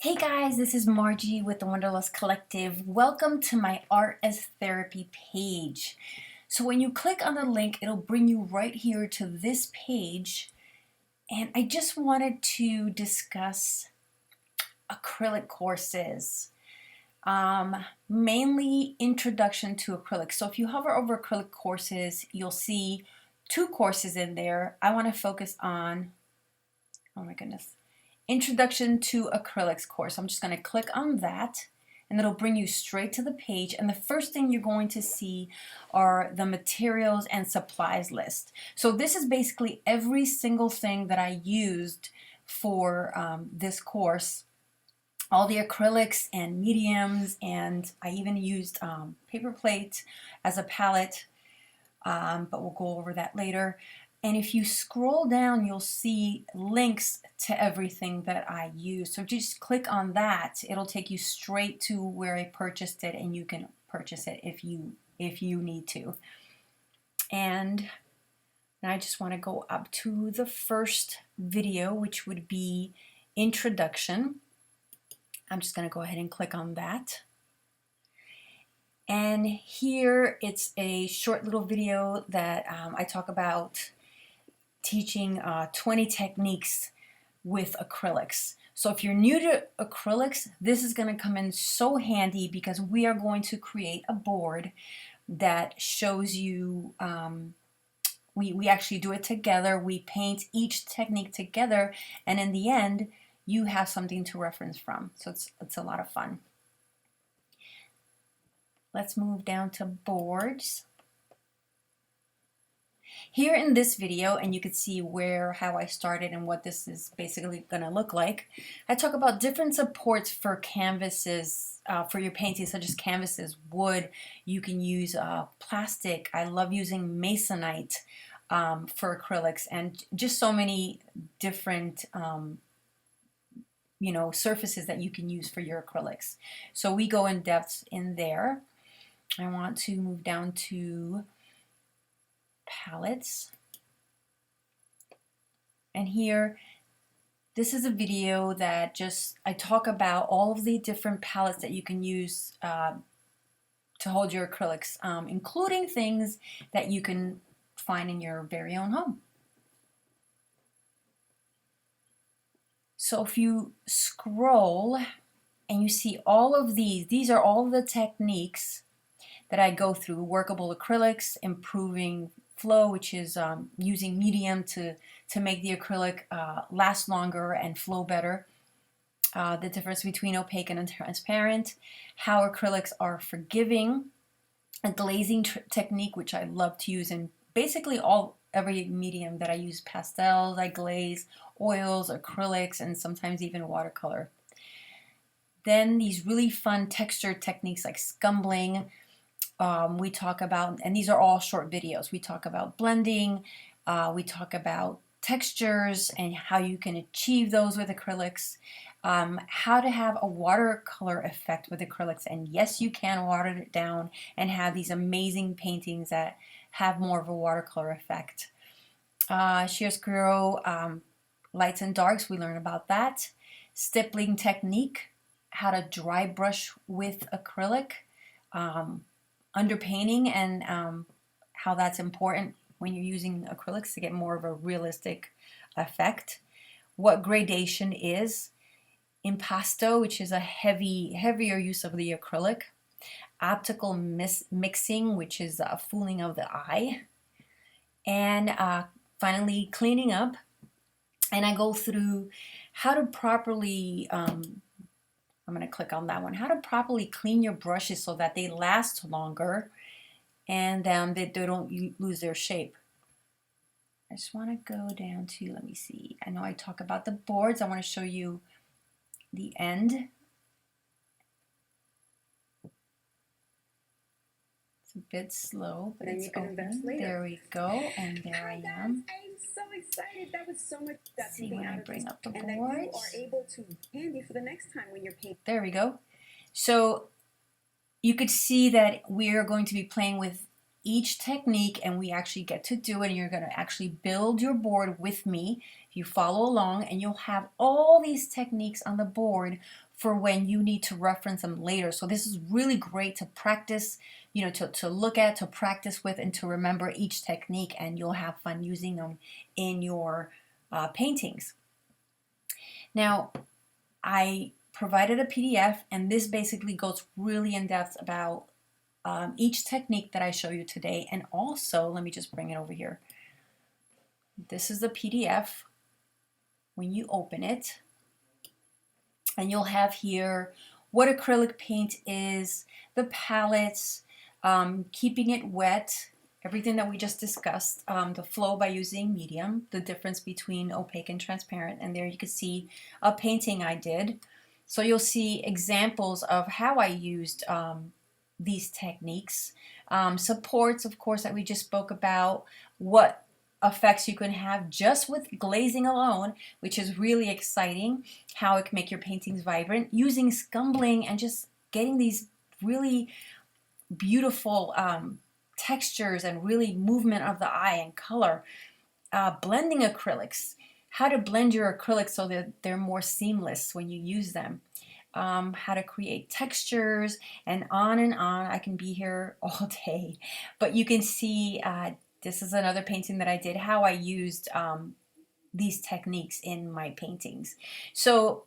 Hey guys, this is Margie with the Wanderlust Collective. Welcome to my Art as Therapy page. So when you click on the link, it'll bring you right here to this page. And I just wanted to discuss acrylic courses. Mainly introduction to acrylic. So if you hover over acrylic courses, you'll see two courses in there. I want to focus on, oh my goodness, Introduction to Acrylics course. I'm just going to click on that and it'll bring you straight to the page, and the first thing you're going to see are the materials and supplies list. So this is basically every single thing that I used for this course, all the acrylics and mediums, and I even used paper plate as a palette, but we'll go over that later. And if you scroll down, you'll see links to everything that I use. So just click on that. It'll take you straight to where I purchased it, and you can purchase it if you need to. And I just want to go up to the first video, which would be introduction. I'm just going to go ahead and click on that. And here it's a short little video that I talk about teaching 20 techniques with acrylics. So if you're new to acrylics, this is going to come in so handy because we are going to create a board that shows you, we actually do it together. We paint each technique together, and in the end you have something to reference from. So it's a lot of fun. Let's move down to boards. Here in this video, and you can see how I started and what this is basically going to look like, I talk about different supports for canvases, for your paintings, such as canvases, wood. You can use plastic. I love using masonite for acrylics, and just so many different surfaces that you can use for your acrylics. So we go in depth in there. I want to move down to pallets, and here this is a video that I talk about all of the different palettes that you can use to hold your acrylics, including things that you can find in your very own home. So if you scroll and you see all of these are all the techniques that I go through: workable acrylics, improving flow, which is using medium to make the acrylic last longer and flow better, the difference between opaque and transparent, how acrylics are forgiving, a glazing technique, which I love to use in basically every medium that I use: pastels, I glaze, oils, acrylics, and sometimes even watercolor. Then these really fun texture techniques like scumbling. We talk about, and these are all short videos, we talk about blending, we talk about textures and how you can achieve those with acrylics, how to have a watercolor effect with acrylics, and yes, you can water it down and have these amazing paintings that have more of a watercolor effect. Chiaroscuro, lights and darks, we learn about that. Stippling technique, how to dry brush with acrylic, underpainting, and how that's important when you're using acrylics to get more of a realistic effect. What gradation is. Impasto, which is a heavier use of the acrylic. Optical mixing, which is a fooling of the eye. And finally, cleaning up. And I go through how to properly I'm going to click on that one. How to properly clean your brushes so that they last longer and they don't lose their shape. I just want to go down to, let me see. I know I talk about the boards. I want to show you the end. It's a bit slow, but it's open. There we go, and there I am. I'm so excited. That was so much. See when I bring up the boards. And that you are able to handy for the next time when you're painting. There we go. So you could see that we are going to be playing with each technique, and we actually get to do it, and you're going to actually build your board with me if you follow along, and you'll have all these techniques on the board for when you need to reference them later. So this is really great to practice, you know, to look at, to practice with, and to remember each technique, and you'll have fun using them in your paintings. Now, I provided a PDF, and this basically goes really in depth about each technique that I show you today. And also, let me just bring it over here. This is the PDF when you open it, and you'll have here what acrylic paint is, the palettes, keeping it wet, everything that we just discussed, the flow by using medium, the difference between opaque and transparent, and there you can see a painting I did. So you'll see examples of how I used these techniques. Supports, of course, that we just spoke about, what effects you can have just with glazing alone, which is really exciting, how it can make your paintings vibrant, using scumbling and just getting these really beautiful textures and really movement of the eye and color. Blending acrylics, how to blend your acrylics so that they're more seamless when you use them. How to create textures, and on and on. I can be here all day, but you can see this is another painting that I did, how I used these techniques in my paintings. So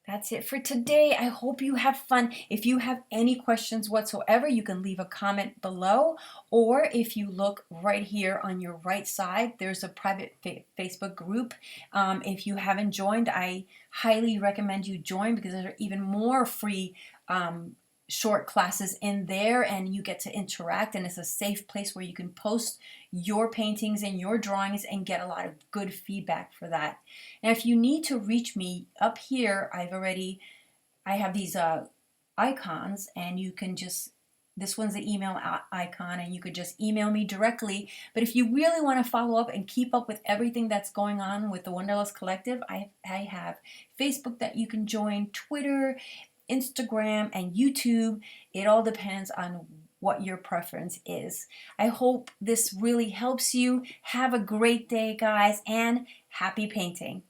that's it for today. I hope you have fun. If you have any questions whatsoever, you can leave a comment below, or if you look right here on your right side, there's a private Facebook group. If you haven't joined, I highly recommend you join, because there are even more free short classes in there, and you get to interact, and it's a safe place where you can post your paintings and your drawings and get a lot of good feedback for that. Now, if you need to reach me, up here I have these icons, and you can just, this one's the email icon, and you could just email me directly. But if you really want to follow up and keep up with everything that's going on with the Wanderlust Collective, I have Facebook that you can join, Twitter, Instagram, and YouTube. It all depends on what your preference is. I hope this really helps you. Have a great day, guys, and happy painting.